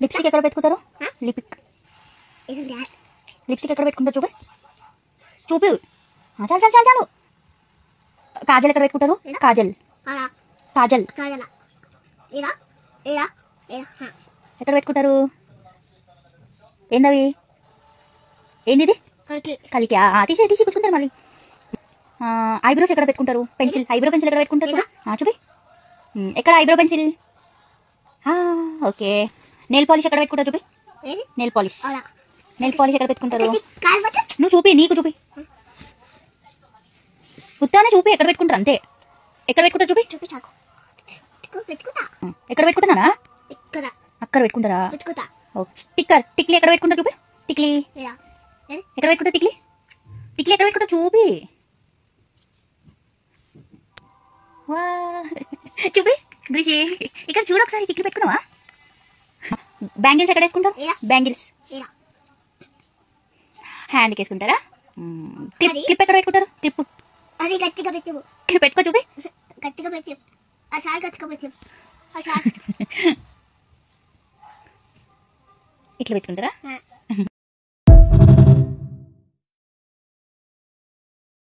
Lipstick ఎక్కడ పెట్టుకుంటారు? Lipstick ఎక్కడ పెట్టుకుంటారు చూపి చూపి. చాలు చాలు చాలు చాలు. కాజల్ ఎక్కడ పెట్టుకుంటారు? కాజల్ కాజల్ ఎక్కడ పెట్టుకుంటారు? ఏందవి? ఏంది ఇది? కలికి. తీసి తీసి కూర్చుంటారు మళ్ళీ. ఐబ్రోస్ ఎక్కడ పెట్టుకుంటారు? పెన్సిల్. ఐబ్రో పెన్సిల్ ఎక్కడ పెట్టుకుంటారు చూపి. ఎక్కడ eyebrow pencil? Okay. Nail polish ఎక్కడ పెట్టుకుంటారు చూపి. Nail polish. నెయిల్ పాలిష్ ఎక్కడ పెట్టుకుంటారు? నువ్వు చూపి, నీకు చూపి. ఉత్తానే చూపి ఎక్కడ పెట్టుకుంటారు అంతే. ఎక్కడ పెట్టుకుంటారు చూపి. ఎక్కడ పెట్టుకుంటున్నానా? అక్కడ పెట్టుకుంటారా? స్టిక్కర్. టిక్లీ ఎక్కడ పెట్టుకుంటారు చూపి. టిక్లీ ఎక్కడ పెట్టుకుంటారు? టిక్లీ టిక్లీ ఎక్కడ పెట్టుకుంటారు చూపి. చూపి బ్రిషి. ఇక్కడ చూడు ఒకసారి. టిక్లీ పెట్టుకున్నావా? బ్యాంగిల్స్ ఎక్కడ వేసుకుంటారు? బ్యాంగిల్స్ హ్యాండ్కి వేసుకుంటారా? క్లిప్ ఎక్కడ పెట్టుకుంటారు? క్లిప్ క్లిప్ పెట్టుకో చూపి. ఇట్లా పెట్టుకుంటారా?